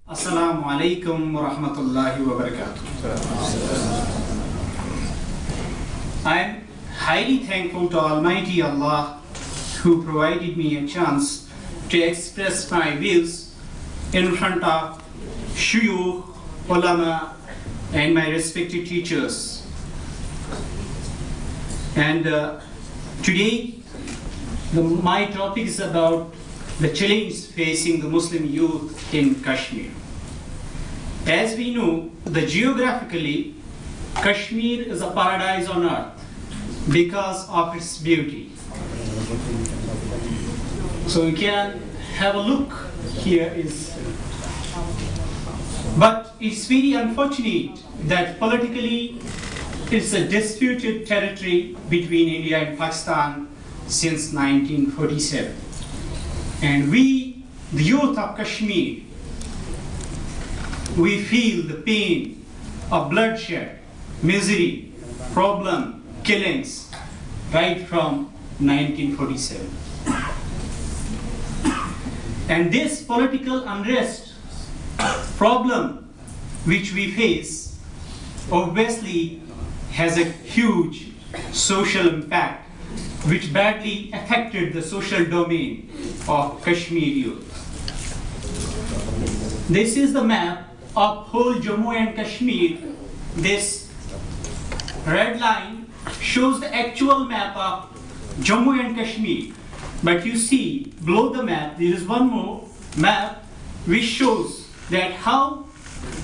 Assalamu alaikum wa rahmatullahi wa barakatuh. I am highly thankful to Almighty Allah who provided me a chance to express my views in front of shuyukh, ulama, and my respected teachers. And today, my topic is about the challenge facing the Muslim youth in Kashmir. As we know, geographically, Kashmir is a paradise on earth because of its beauty. So you can have a look here. But it's very unfortunate that politically it's a disputed territory between India and Pakistan since 1947. And we, the youth of Kashmir, we feel the pain of bloodshed, misery, problem, killings, right from 1947. And this political unrest problem which we face obviously has a huge social impact which badly affected the social domain of Kashmir youth. This is the map of whole Jammu and Kashmir. This red line shows the actual map of Jammu and Kashmir. But you see below the map there is one more map which shows that how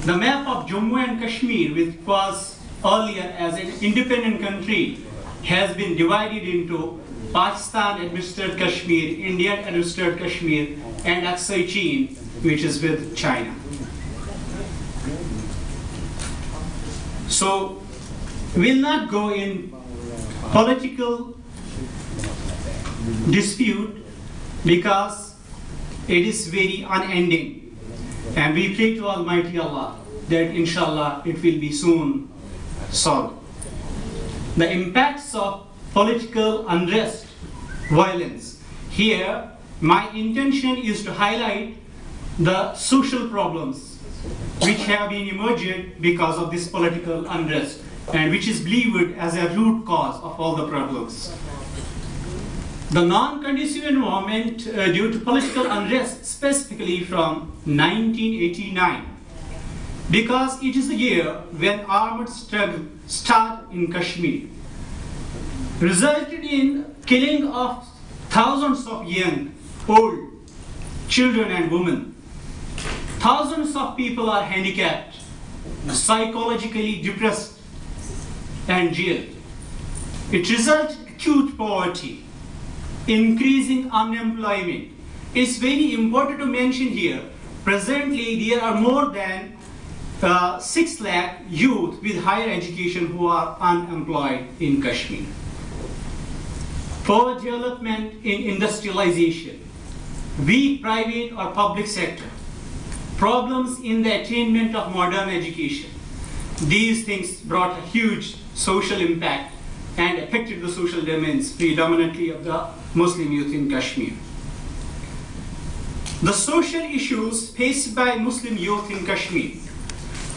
the map of Jammu and Kashmir, which was earlier as an independent country, has been divided into Pakistan administered Kashmir, Indian administered Kashmir, and SICON, which is with China. So we'll not go in political dispute because it is very unending, and we pray to Almighty Allah that inshallah it will be soon solved. The impacts of political unrest, violence. Here, my intention is to highlight the social problems which have been emerged because of this political unrest and which is believed as a root cause of all the problems. The non-conducive environment due to political unrest, specifically from 1989, because it is the year when armed struggle started in Kashmir, resulted in killing of thousands of young, old, children and women. Thousands of people are handicapped, psychologically depressed and jailed. It resulted in acute poverty, increasing unemployment. It's very important to mention here, presently there are more than 6 lakh youth with higher education who are unemployed in Kashmir. Poor development in industrialization, weak private or public sector, problems in the attainment of modern education. These things brought a huge social impact and affected the social domains predominantly of the Muslim youth in Kashmir. The social issues faced by Muslim youth in Kashmir.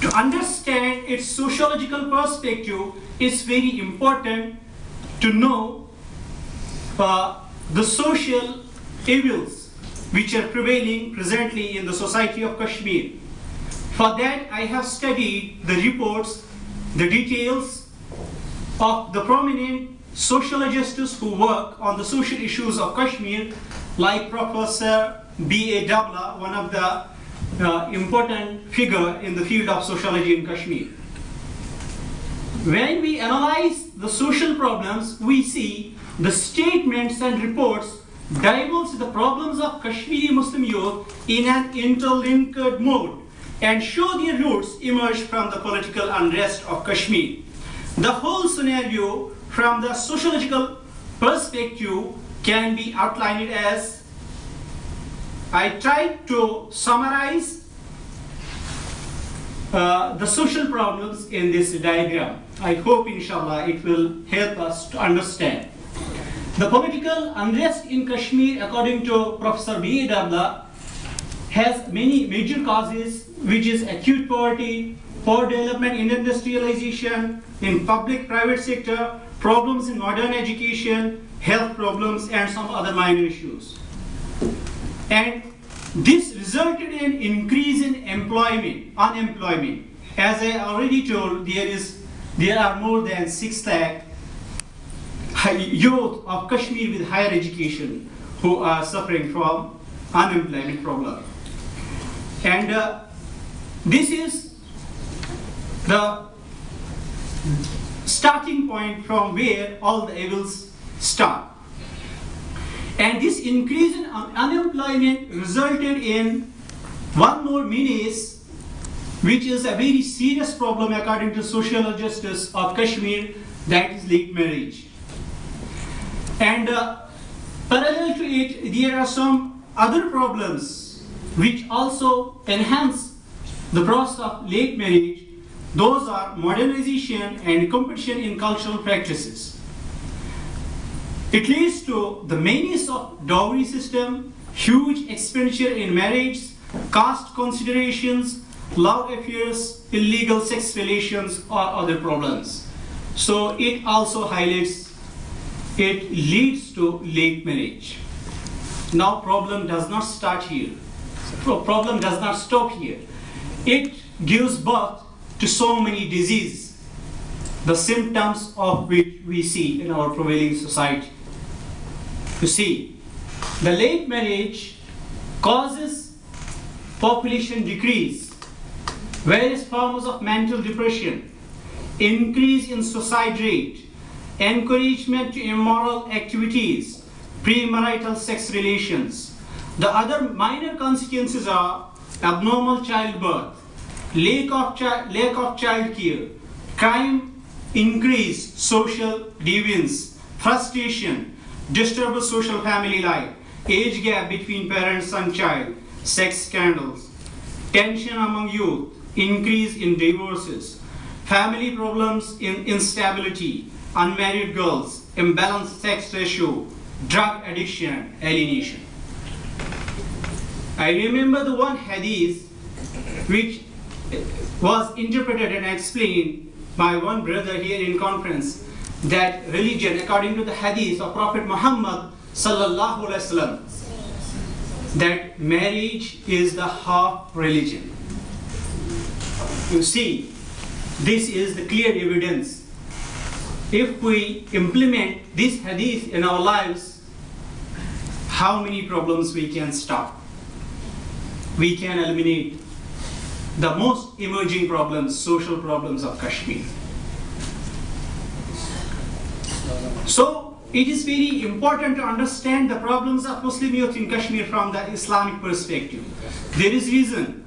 To understand its sociological perspective, it's very important to know the social evils which are prevailing presently in the society of Kashmir. For that, I have studied the reports, the details of the prominent sociologists who work on the social issues of Kashmir, like Professor B.A. Dabla, one of the important figure in the field of sociology in Kashmir. When we analyze the social problems, we see the statements and reports divulge the problems of Kashmiri Muslim youth in an interlinked mode and show their roots emerge from the political unrest of Kashmir. The whole scenario from the sociological perspective can be outlined as, I tried to summarize the social problems in this diagram. I hope inshallah it will help us to understand. The political unrest in Kashmir, according to Professor B.A. Dabla, has many major causes, which is acute poverty, poor development in industrialization, in public-private sector, problems in modern education, health problems, and some other minor issues. And this resulted in increase in unemployment. As I already told, there are more than 6 lakh youth of Kashmir with higher education who are suffering from unemployment problem. And this is the starting point from where all the evils start. And this increase in unemployment resulted in one more menace, which is a very serious problem according to social justice of Kashmir, that is late marriage. And parallel to it, there are some other problems which also enhance the process of late marriage. Those are modernization and competition in cultural practices. It leads to the menace of dowry system, huge expenditure in marriage, caste considerations, love affairs, illegal sex relations, or other problems. So it also it leads to late marriage. Now problem does not start here. Problem does not stop here. It gives birth to so many diseases, the symptoms of which we see in our prevailing society. You see, the late marriage causes population decrease, various forms of mental depression, increase in suicide rate, encouragement to immoral activities, premarital sex relations. The other minor consequences are abnormal childbirth, lack of child care, crime increase, social deviance, frustration, disturbed social family life, age gap between parents and child, sex scandals, tension among youth, increase in divorces, family problems in instability, unmarried girls, imbalanced sex ratio, drug addiction, alienation. I remember the one hadith which was interpreted and explained by one brother here in conference, that religion, according to the hadith of Prophet Muhammad sallallahu alaihi wasallam, that marriage is the half religion. You see, this is the clear evidence. If we implement this hadith in our lives, how many problems we can stop? We can eliminate the most emerging problems, social problems of Kashmir. So it is very important to understand the problems of Muslim youth in Kashmir from the Islamic perspective. There is reason